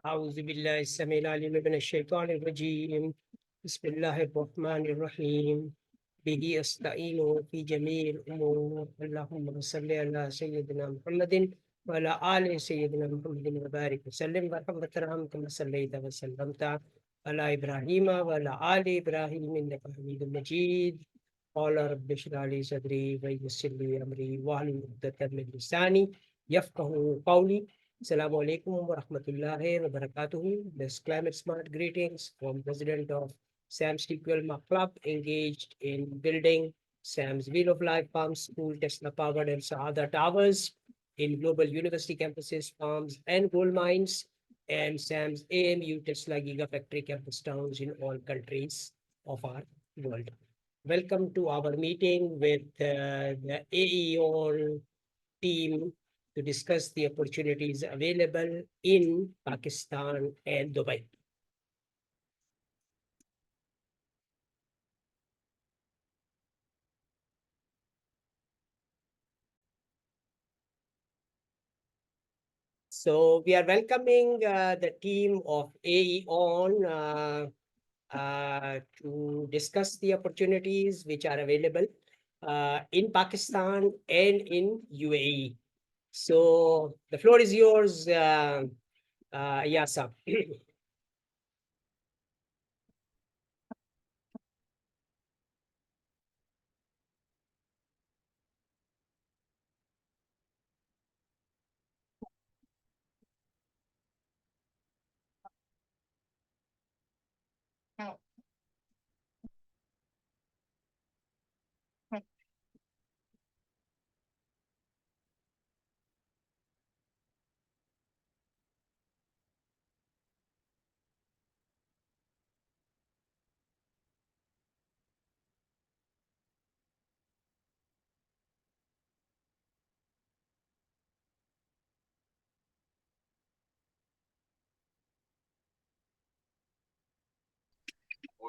औज़ुबिल्लाहिस्समीउल बिस्मिल्लाहिर्रहमानिर्रहीम बिही अस्तईनु फी जमील उमूर अल्लाहुम्मा सल्लि अला सय्यिदिना मुहम्मदिन व अला आलि सय्यिदिना मुहम्मदिन व बारिक वसल्लिम व रहमतरहम कमा सल्लैता व सल्लमता अला इब्राहीम व अला आलि इब्राहीम इन्नका हमीदुम मजीद। क़ाला रब्बि इश्रह ली सदरी व यस्सिर ली अमरी वहलुल उक़दतम मिन लिसानी यफ़क़हू क़ौली। Assalamu alaikum wa rahmatullahi wa barakatuhu. Best climate smart greetings from President of Sam's Tequilma Club, engaged in building Sam's Wheel of Life Farms School, Tesla Powered and Saada Towers in global university campuses, farms and gold mines, and Sam's AMU Tesla Gigafactory campus towns in all countries of our world. Welcome to our meeting with the AEON team to discuss the opportunities available in Pakistan and Dubai. So we are welcoming the team of AEON to discuss the opportunities which are available in Pakistan and in UAE. So the floor is yours, Yasa.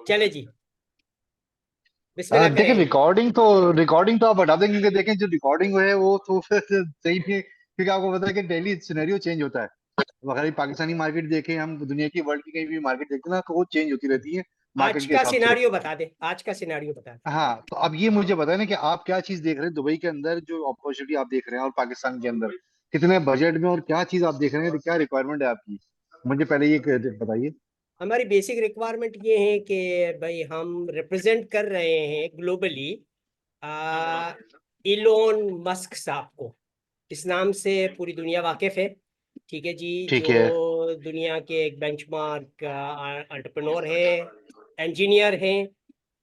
चले जी, बिस्मिल्लाह देखिए, करें। Recording तो आप हटा देंगे, क्योंकि देखें जो रिकॉर्डिंग है वो तो फिर सही नहीं, क्योंकि आपको पता है कि डेली सिनेरियो चेंज होता है। अगर ये पाकिस्तानी मार्केट देखें, हम दुनिया की वर्ल्ड की कहीं भी मार्केट देखते हैं ना, तो वो चेंज होती रहती है आज मार्केट के का हिसाब से। सिनारियो बता दे, आज का सिनारियो बता दे। हाँ, तो अब ये मुझे बताएं ना कि आप क्या चीज देख रहे हैं दुबई के अंदर, जो अपॉर्चुनिटी आप देख रहे हैं, और पाकिस्तान के अंदर कितने बजट में, और क्या चीज आप देख रहे हैं, क्या रिक्वायरमेंट है आपकी, मुझे पहले ये बताइए। हमारी बेसिक रिक्वायरमेंट ये है कि भाई हम रिप्रेजेंट कर रहे हैं ग्लोबली इलोन मस्क साहब को। इस नाम से पूरी दुनिया वाकिफ है, ठीक है जी। ठीक जो है। दुनिया के एक बेंचमार्क एंटरप्रेन्योर है, इंजीनियर हैं,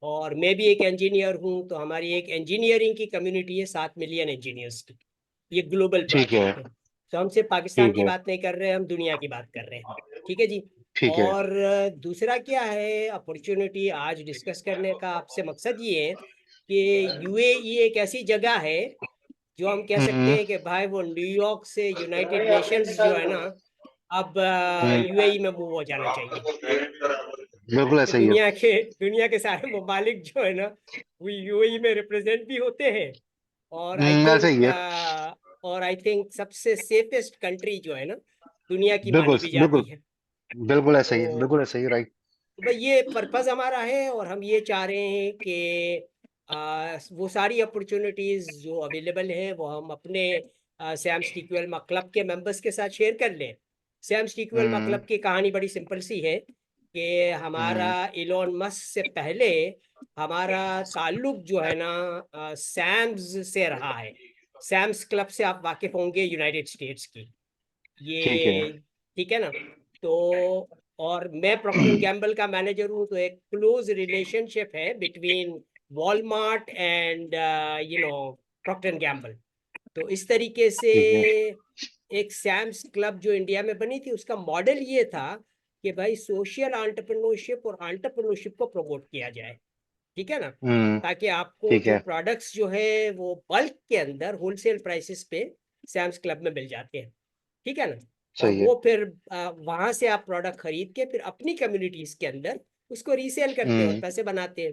और मैं भी एक इंजीनियर हूँ। तो हमारी एक इंजीनियरिंग की कम्युनिटी है, 7 मिलियन इंजीनियर्स की। ये ग्लोबल ठीक है। प्रोजेक्ट है। तो हम सिर्फ पाकिस्तान ठीक की है। बात नहीं कर रहे हैं, हम दुनिया की बात कर रहे हैं, ठीक है जी। ठीक है। और दूसरा क्या है अपॉर्चुनिटी आज डिस्कस करने का आपसे मकसद ये है कि यूएई एक ऐसी जगह है जो हम कह सकते हम्म। हैं कि भाई वो न्यूयॉर्क से यूनाइटेड नेशंस जो है ना, अब हम्म। यूएई में मूव हो जाना चाहिए। बिल्कुल कि ऐसा ही है। दुनिया के सारे ममालिक जो है ना, वो यूएई में रिप्रेजेंट भी होते हैं। और आई ऐसा ही थिंक है। सबसे सेफेस्ट कंट्री जो है ना दुनिया की बिल्कुल मानी भी बिल्कुल। जाती है। बिल्कुल ऐसा ही है। तो बिल्कुल ऐसा ही, राइट। भाई ये पर्पस हमारा है, और हम ये चाह रहे हैं कि वो सारी अपॉर्चुनिटीज जो अवेलेबल हैं वो हम अपने सैम्स टीक्वेल क्लब के मेंबर्स के साथ शेयर कर लें। सैम्स टीक्वेल हम्म। क्लब की कहानी बड़ी सिंपल सी है कि हमारा हम्म। इलॉन मस्क से पहले हमारा ताल्लुक जो है ना सैम्स से रहा है। सैम्स क्लब से आप वाकिफ होंगे, यूनाइटेड स्टेट्स की ठीक है। ये, ठीक है ना। तो और मैं प्रॉक्टर एंड गैम्बल का मैनेजर हूँ, तो एक क्लोज रिलेशनशिप है between Walmart and Procter and Gamble. तो इस तरीके से ठीक है। एक सैम्स क्लब जो इंडिया में बनी थी, उसका मॉडल ये था कि भाई सोशल एंटरप्रेन्योरशिप और एंटरप्रेन्योरशिप को प्रमोट किया जाए, ठीक है ना। हम्म। ताकि आपको ठीक जो है। प्रोडक्ट्स जो है वो बल्क के अंदर होलसेल प्राइसेस पे सैम्स क्लब में मिल जाते हैं, ठीक है ना। और सही है। वो फिर वहां से आप प्रोडक्ट खरीद के फिर अपनी कम्युनिटीज के अंदर उसको रीसेल करते हैं और हम्म। पैसे बनाते हैं।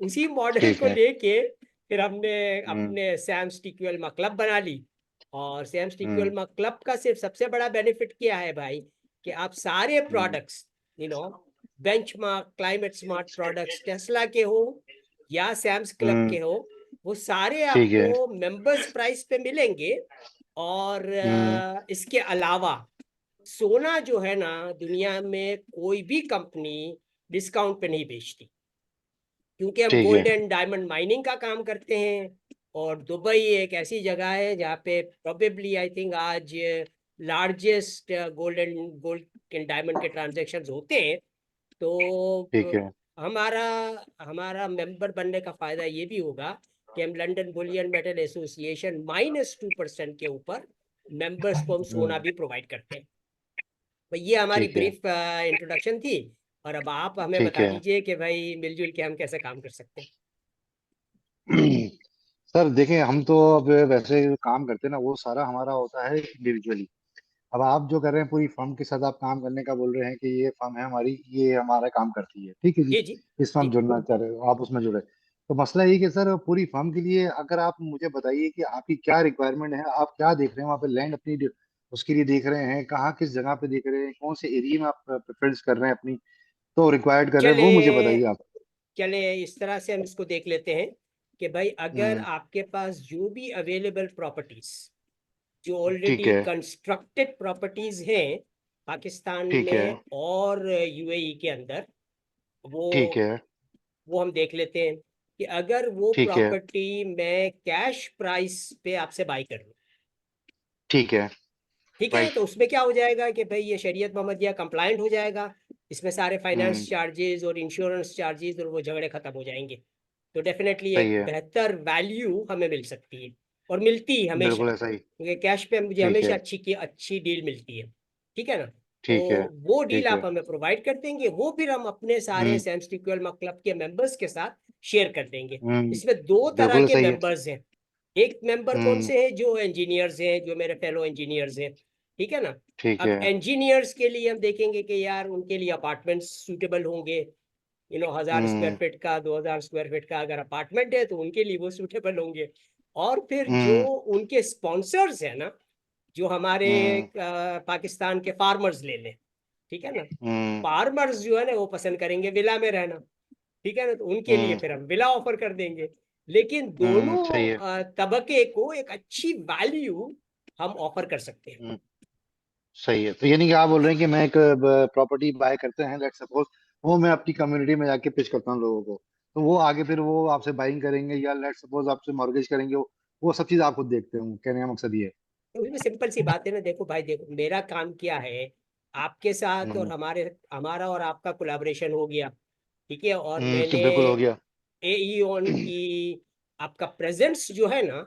उसी मॉडल ठीक को है। लेके फिर हमने हम्म। अपने सैम्स टीक्यूएल क्लब बना ली। और सैम्स टीक्यूएल हम्म। क्लब का सिर्फ सबसे बड़ा बेनिफिट क्या है भाई कि आप सारे products benchmark, climate smart products, Tesla के हो या सैम्स क्लब के हो, वो सारे ठीक है। आपको मेंबर्स प्राइस पे मिलेंगे। और इसके अलावा सोना जो है ना, दुनिया में कोई भी कंपनी डिस्काउंट पे नहीं बेचती, क्योंकि हम ठीक है। गोल्ड एंड डायमंड माइनिंग का काम करते हैं। और दुबई एक ऐसी जगह है जहाँ पे प्रोबेबली आई थिंक आज लार्जेस्ट गोल्ड एंड डायमंड के ट्रांजेक्शन होते हैं। तो ठीक है। हमारा हमारा मेंबर बनने का फायदा ये भी होगा कि हम लंदन बुलियन मेटल एसोसिएशन -2% के ऊपर मेंबर्स को हम सोना भी प्रोवाइड करते हैं। तो ये हमारी ठीक है। ब्रीफ इंट्रोडक्शन थी। और अब आप हमें ठीक बता है। दीजिए कि भाई मिलजुल के हम कैसे काम कर सकते हैं। सर देखें, हम तो अब वैसे जो काम करते हैं ना, वो सारा हमारा होता है इंडिविजुअली। अब आप जो कर रहे हैं, पूरी फर्म के साथ आप काम करने का बोल रहे हैं कि ये फर्म है हमारी, ये हमारा काम करती है, ठीक है जी। जी जी इसमें जी। आप जुड़ना चाह रहे हो, आप उसमें जुड़े। तो मसला ये कि सर पूरी फर्म के लिए अगर आप मुझे बताइए कि आपकी क्या रिक्वायरमेंट है, आप क्या देख रहे हैं वहाँ पे, लैंड अपनी उसके लिए देख रहे हैं, कहाँ किस जगह पे देख रहे हैं, कौन से एरिया में आप प्रेफरेंस कर रहे हैं अपनी, तो रिक्वायर्ड कर रहे हैं, चले वो मुझे बताइए आप। चले इस तरह से हम इसको देख लेते हैं कि भाई अगर हम्म। आपके पास जो भी अवेलेबल प्रॉपर्टीज, जो ठीक ऑलरेडी है। कंस्ट्रक्टेड प्रॉपर्टीज हैं पाकिस्तान ठीक है। में और यूएई के अंदर, वो ठीक है। वो हम देख लेते हैं कि अगर वो ठीक है। प्रॉपर्टी मैं कैश प्राइस पे आपसे बाई कर लूँ, ठीक है। ठीक है, राइट। तो उसमें क्या हो जाएगा कि भाई ये शरीयत मोहम्मदिया कंप्लायंट हो जाएगा। इसमें सारे फाइनेंस हम्म। चार्जेस और इंश्योरेंस चार्जेस और वो झगड़े खत्म हो जाएंगे। तो डेफिनेटली सही एक है। बेहतर वैल्यू हमें मिल सकती है, और मिलती है हमेशा, बिल्कुल ऐसा ही। क्योंकि कैश पे मुझे ठीक हमेशा है। अच्छी डील मिलती है। ठीक है ना। तो ठीक है। वो डील ठीक है। आप हमें प्रोवाइड कर देंगे, वो फिर हम अपने सारे हम्म। सैम्स टिक्योल क्लब के मेंबर्स के साथ शेयर कर देंगे। हम्म। इसमें दो तरह बिल्कुल के सही है। मेंबर्स हैं। एक मेंबर कौन हम्म। से हैं? जो इंजीनियर्स हैं, जो मेरे फेलो इंजीनियर्स हैं। ठीक है ना। ठीक अब है। इंजीनियर्स के लिए हम देखेंगे कि यार उनके लिए अपार्टमेंट्स सूटेबल होंगे। 1000 स्क्वायर फीट का, 2000 स्क्वायर फीट का अगर अपार्टमेंट है तो उनके लिए वो सूटेबल होंगे। और फिर जो हम्म। उनके स्पॉन्सर्स है ना, जो हमारे हम्म। पाकिस्तान के फार्मर्स ले लें, ठीक है ना। हम्म। फार्मर्स जो है ना वो पसंद करेंगे विला में रहना, ठीक है ना, तो उनके लिए हम्म। फिर हम विला ऑफर कर देंगे। लेकिन दोनों सही है। तबके को एक अच्छी वैल्यू हम ऑफर कर सकते हैं। हम्म। सही है। तो यानी कि आप बोल रहे हैं कि मैं एक प्रॉपर्टी बाय करते हैं, लेट्स सपोज, वो मैं अपनी कम्युनिटी में जाके पिच करता हूँ लोगों को, तो वो आगे फिर वो आपसे बाइंग करेंगे, या लेट्स सपोज आपसे मॉर्गेज करेंगे, वो सब चीज आप खुद देखते हो, कहने का मकसद ये है। तो उसमें सिंपल सी बात है ना, देखो भाई, देखो मेरा काम क्या है, आपके साथ और हम्म। हमारा और आपका कोलैबोरेशन हो गया, ठीक है। और मैंने बिल्कुल हो गया। एई ऑन की आपका प्रेजेंस जो है ना,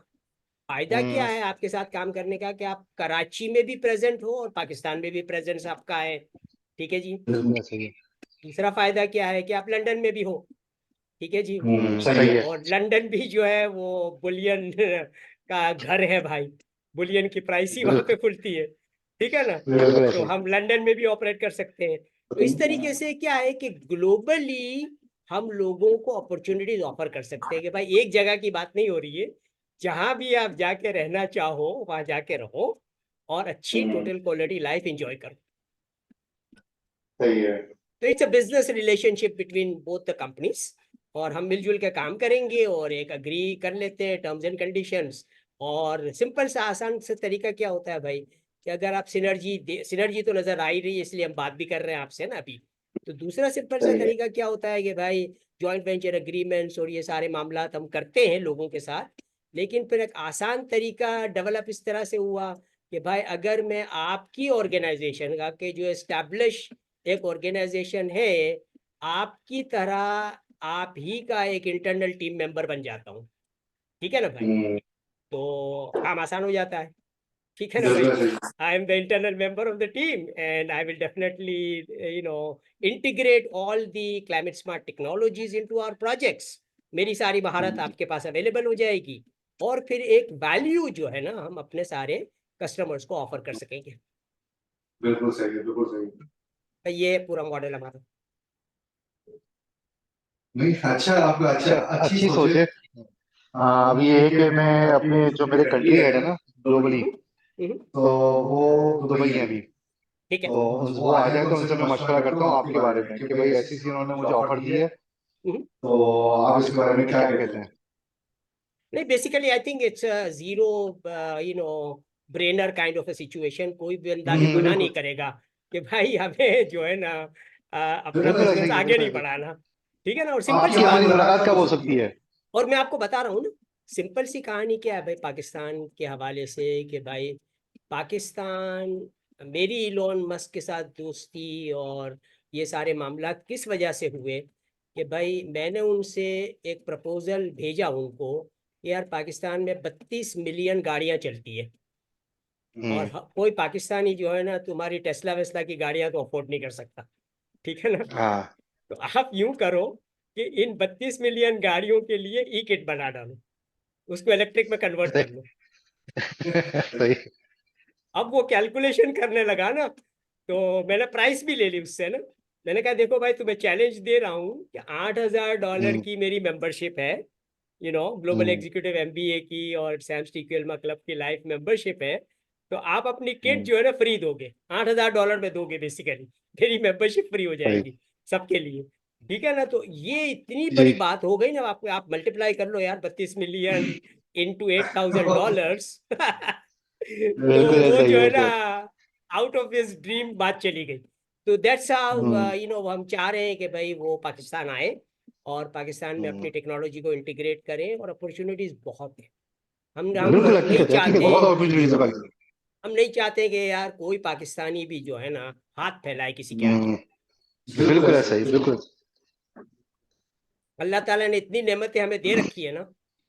फायदा क्या हम्म। है आपके साथ काम करने का, कि आप कराची में भी प्रेजेंट हो और पाकिस्तान में भी प्रेजेंस आपका है, ठीक है जी। बिल्कुल सही है। दूसरा फायदा क्या है कि आप लंदन में भी हो, ठीक है जी। सही है। और लंदन भी जो है वो बुलियन का घर है भाई, बुलियन की प्राइस ही वहां पे बिल्कुल। खुलती है, ठीक है ना। बिल्कुल तो ऐसे हम लंदन में भी ऑपरेट कर सकते हैं। तो इस तरीके से क्या है कि ग्लोबली हम लोगों को अपॉर्चुनिटीज ऑफर कर सकते हैं कि भाई एक जगह की बात नहीं हो रही है, जहां भी आप जाके रहना चाहो वहां जाके रहो और अच्छी ही। टोटल क्वालिटी लाइफ एंजॉय करो। सही है। तो it's a business relationship between both the companies, और हम मिलजुल के काम करेंगे और एक अग्री कर लेते हैं टर्म्स एंड कंडीशंस। और सिंपल सा आसान सा तरीका क्या होता है भाई, कि अगर आप सिनर्जी तो नजर आ ही रही है, इसलिए हम बात भी कर रहे हैं आपसे ना अभी। तो दूसरा सिंपल सा सही है। तरीका क्या होता है कि भाई जॉइंट वेंचर एग्रीमेंट्स और ये सारे मामला हम करते हैं लोगों के साथ। लेकिन फिर एक आसान तरीका डेवलप इस तरह से हुआ कि भाई अगर मैं आपकी ऑर्गेनाइजेशन का के जो एस्टैब्लिश एक ऑर्गेनाइजेशन है, आपकी तरह आप ही का एक इंटरनल टीम मेंबर बन जाता हूँ, ठीक है ना भाई। हम्म। तो काम आसान हो जाता है, ठीक है ना भाई। बिल्कुल सही। I am the internal member of the team and I will definitely you know integrate all the climate smart technologies into our projects. मेरी सारी महारत आपके पास अवेलेबल हो जाएगी, और फिर एक वैल्यू जो है ना हम अपने सारे कस्टमर्स को ऑफर कर सकेंगे। बिल्कुल सही है। बिल्कुल सही है। तो ये पूरा मॉडल हमारा। नहीं, अच्छा, आपका अच्छा, अच्छी सोच है। हाँ, अभी ये है कि मैं अपने जो मेरे कंट्री हेड है ना ग्लोबली, हम्म, हम्म, तो वो दुबई है अभी। ठीक है। तो वो आ जाए तो उनसे मैं मशवरा करता हूँ आपके बारे में कि भाई ऐसी सी उन्होंने मुझे ऑफर दी है, हम्म। तो आप इसके बारे में क्या कहते हैं? नहीं, basically I think it's zero you know brainer kind of a situation. कोई भी बंदा ये मना नहीं बिल्कुल करेगा कि भाई हमें जो है ना अपना बिल्कुल ऐसा बिजनेस ही है, आगे बिल्कुल नहीं ऐसा ही बढ़ाना। ठीक है ना, और है। सिंपल सी आपकी बात हमारी है। मुलाकात कब हो सकती है? और मैं आपको बता रहा हूँ ना, सिंपल सी कहानी क्या है भाई पाकिस्तान के हवाले से, कि भाई पाकिस्तान, मेरी इलोन मस्क के साथ दोस्ती और ये सारे मामला किस वजह से हुए, कि भाई मैंने उनसे एक प्रपोजल भेजा उनको, यार पाकिस्तान में 32 मिलियन गाड़ियां चलती है, और हम्म। कोई पाकिस्तानी जो है ना तुम्हारी टेस्ला वेस्ला की गाड़ियां तो अफोर्ड नहीं कर सकता। ठीक है ना। हाँ। तो आप यूं करो कि इन 32 मिलियन गाड़ियों के लिए ई किट बना डालो, उसको इलेक्ट्रिक में कन्वर्ट सही कर लो। सही। अब वो कैलकुलेशन करने लगा ना, तो मैंने प्राइस भी ले ली उससे ना। मैंने कहा देखो भाई तुम्हें चैलेंज दे रहा हूँ कि $8,000 हम्म। की मेरी मेंबरशिप है, ग्लोबल हम्म। एग्जीक्यूटिव एमबीए की और सैम स्टीकियल क्लब की लाइफ मेंबरशिप है। तो आप अपनी किट हम्म। जो है ना फ्री दोगे, $8,000 में दोगे बेसिकली। मेरी मेंबरशिप फ्री हो सही। जाएगी सबके लिए। ठीक है ना, तो ये इतनी जी। बड़ी बात हो गई ना, आप मल्टीप्लाई कर लो यार, 32 मिलियन इंटू $8,000। तो बिल्कुल वो ऐसा ही जो है, है ना, बिल्कुल। आउट ऑफ हिज ड्रीम बात चली गई। तो दैट्स हाउ हम्म। हम चाह रहे हैं कि भाई वो पाकिस्तान आए और पाकिस्तान में हम्म। अपनी टेक्नोलॉजी को इंटीग्रेट करें, और अपॉर्चुनिटीज बहुत है। हम बिल्कुल नहीं हकीकत है, हकीकत, चाहते, बहुत अपॉर्चुनिटीज है बाकी। हम नहीं चाहते कि यार कोई पाकिस्तानी भी जो है ना हाथ फैलाए किसी के आगे। हम्म। बिल्कुल ऐसा ही, बिल्कुल। अल्लाह ताला ने इतनी नेमतें हमें दे रखी है ना,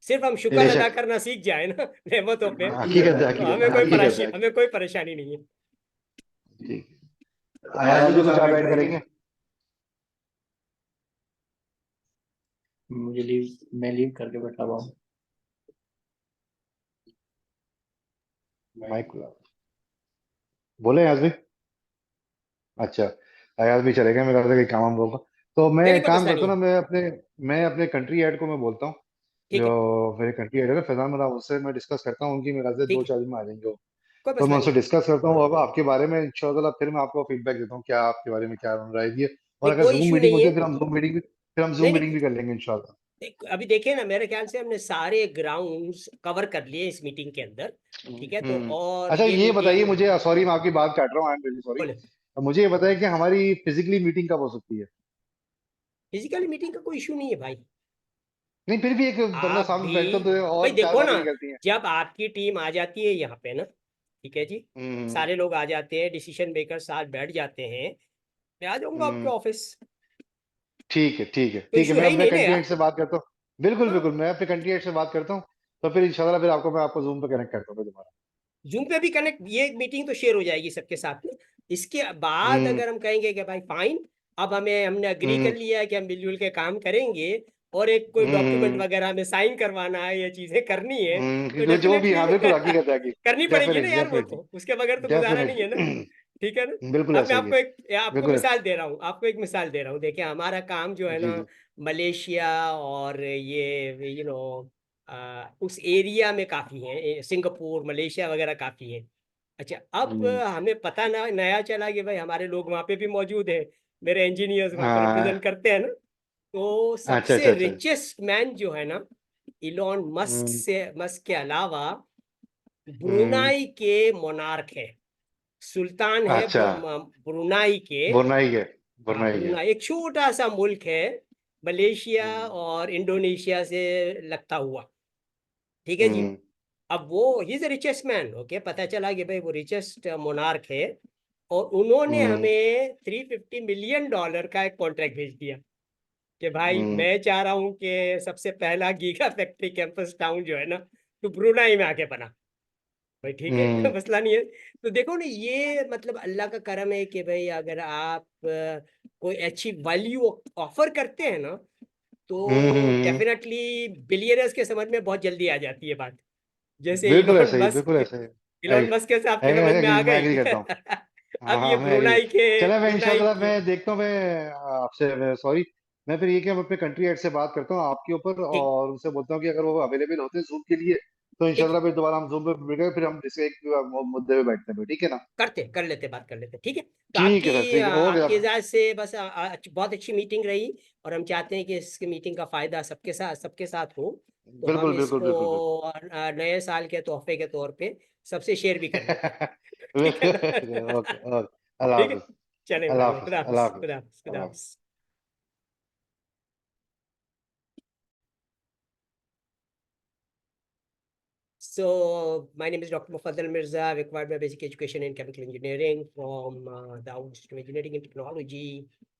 सिर्फ हम शुक्र अदा बेशक। करना सीख जाए ना नेमतों पे, हकीकत है, तो हकीकत है, हकीकत है। हमें कोई परेशानी नहीं है। ठीक। अयाज भी कुछ आप ऐड करेंगे? मुझे लीव मैं लीव करके बैठा हुआ हूँ। माइक बोले अयाज भी। अच्छा, अयाज भी चलेगा, मेरा तो कहीं काम वाम होगा। तो मैं नहीं नहीं, एक कोई काम मसला करता नहीं हूँ है। ना, मैं अपने कंट्री हेड को मैं बोलता हूँ, ठीक जो है। मेरे कंट्री हेड है ना फैजान मेरा, उससे मैं डिस्कस करता हूँ, उनकी मेरे ख्याल से ठीक दो है, चार दिन में आ जाएंगे वो। कोई तो मसला मैं नहीं उनसे है। डिस्कस करता हूँ अब आपके बारे में, इंशाल्लाह फिर मैं आपको फीडबैक देता हूँ क्या आपके बारे में क्या राय दी है। और नहीं, अगर कोई जूम इशू मीटिंग नहीं होती है। है फिर हम नहीं जूम मीटिंग नहीं, भी कर लेंगे इंशाल्लाह। अभी देखिए ना, मेरे ख्याल से हमने सारे ग्राउंड्स कवर कर लिए इस मीटिंग के अंदर। ठीक है, तो और अच्छा ये ये बताइए मीटिंग, मुझे, सॉरी मैं आपकी बात काट रहा हूँ, आई एम रियली सॉरी। बोले, मुझे ये बताइए कि हमारी फिजिकली मीटिंग कब हो सकती है? फिजिकल मीटिंग का कोई इशू नहीं है भाई। नहीं फिर भी एक बंदा आप सामने भी, बैठता तो भाई और चार देखो ना, बातें निकलती हैं। जब आपकी टीम आ जाती है यहाँ पे ना, ठीक है जी, हम्म। सारे लोग आ जाते हैं, डिसीजन मेकर साथ बैठ जाते हैं, मैं आ जाऊंगा आपके हम्म। ऑफिस। ठीक है, ठीक है, तो ठीक है, इशू मैं है ही अपने नहीं ना कंट्री हेड यार। से बात करता हूँ। बिल्कुल हाँ, बिल्कुल, मैं अपने कंट्री हेड से बात करता हूँ। तो फिर इंशाल्लाह फिर मैं आपको जूम पे कनेक्ट करता हूँ दोबारा। जूम पे भी कनेक्ट, ये मीटिंग तो शेयर हो जाएगी सबके साथ में। इसके बाद हम्म। अगर हम कहेंगे कि भाई फाइन, अब हमने अग्री कर हम्म। लिया है कि हम मिलजुल के काम करेंगे, और एक कोई डॉक्यूमेंट हम्म। वगैरह में साइन करवाना है, ये चीजें करनी है, तो जो भी, हाँ डेफिनेटली बिल्कुल हकीकत है कि करनी पड़ेगी ना डेफिनेटली यार, वो डेफिनेटली तो उसके बगैर तो गुजारा नहीं है ना। डेफिनेटली ठीक है ना। बिल्कुल अब मैं ऐसा ही है। आपको बिल्कुल। मिसाल दे रहा हूँ, देखिए हमारा काम जो है जी ना, जी। मलेशिया और ये उस एरिया में काफी है, सिंगापुर मलेशिया वगैरह काफी है। अच्छा, अब हम्म। हमें पता ना नया चला कि भाई हमारे लोग वहाँ पे भी मौजूद है, मेरे इंजीनियर्स वहाँ पे हाँ। रिप्रेजेंट करते हैं ना। तो अच्छा सबसे अच्छा अच्छा। रिचेस्ट मैन जो है ना, इलॉन हम्म। मस्क के अलावा हम्म। ब्रुनाई के मोनार्क है, सुल्तान है अच्छा। ब्रुनाई के। बुरनाई के। हाँ, बुरनाई के। ब्रुनाई एक छोटा सा मुल्क है, मलेशिया हम्म। और इंडोनेशिया से लगता हुआ। ठीक है जी। हम्म। अब वो he is richest man, okay, पता चला कि भाई वो रिचेस्ट मोनार्क है, और उन्होंने हम्म। हमें $350 मिलियन का एक कॉन्ट्रैक्ट भेज दिया कि भाई हम्म। मैं चाह रहा हूँ कि सबसे पहला गीगा फैक्ट्री कैंपस टाउन जो है ना, तो ब्रुनाई में आके बना। भाई ठीक है, हम्म। मसला नहीं है। तो देखो ना, ये मतलब अल्लाह का करम है कि भाई अगर आप कोई अच्छी वैल्यू ऑफर करते हैं ना, तो हम्म। डेफिनेटली बिलियनर्स के समझ में बहुत जल्दी आ जाती है बात। जैसे बिल्कुल ऐसा ही, बिल्कुल ऐसा ही। इलॉन मस्क के साथ आपके समझ में आ मैं गई। एग्री करता हूँ। हाँ अब ये हाँ मैं एग्री। चला मैं ब्रुनाई इंशाल्लाह की, मैं देखता हूँ, मैं आपसे सॉरी, मैं फिर ये कि मैं अपने कंट्री हेड से बात करता हूँ आपके ऊपर ठीक, और उनसे बोलता हूँ कि अगर वो अवेलेबल होते हैं जूम के लिए तो इंशाल्लाह फिर दोबारा हम जूम पे मिल गए, फिर हम इस एक मुद्दे पे बैठते हैं, ठीक है ना? कर लेते बात कर लेते, ठीक है। तो ठीक है सर, ठीक है, ओके आपकी सर। इजाजत से बस बहुत अच्छी मीटिंग रही, और हम चाहते हैं कि इस मीटिंग का फायदा सबके साथ हो। तो हम बिल्कुल बिल्कुल इसको बिल्कुल बिल्कुल। नए साल के तोहफे के तौर पे सबसे शेयर भी कर लेते हैं। ठीक है ना? ओके ओके, अल्लाह ठीक है, हाफिज। चलें अल्लाह भाई, हाफिज, खुदा अल्लाह हाफिज, हाफिज, खुदा हाफिज, खुदा अल्लाह हाफिज। हाफिज। So, my name is Dr. Mufaddal Mirza. I required my basic education in chemical engineering from Dawood Institute of Engineering and Technology,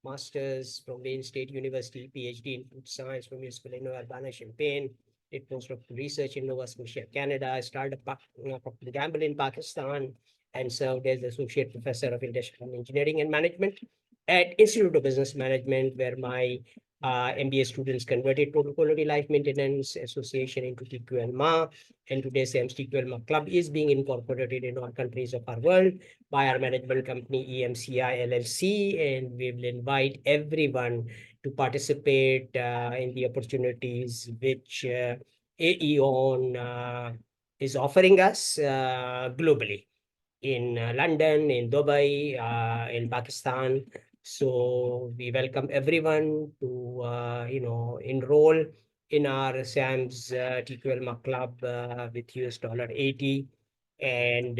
Masters from Wayne State University, PhD in Food Science from University of Urbana-Champaign, did postdoctoral research in Nova Scotia, Canada, started Procter & Gamble in Pakistan, and served as Associate Professor of Industrial Engineering and Management at Institute of Business Management, where my MBA students converted Total Quality Life Maintenance Association into TQLMA. And today, SAM's TQLMA Club is being incorporated in all countries of our world by our management company, EMCI LLC. And we will invite everyone to participate in the opportunities which AEON is offering us globally in London, in Dubai, in Pakistan. So we welcome everyone to enroll in our SAM's TQLMA Club with $80 and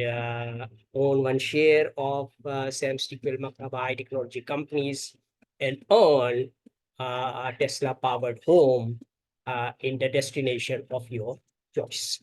own one share of SAM's TQLMA Club high technology companies, and own a Tesla powered home in the destination of your choice.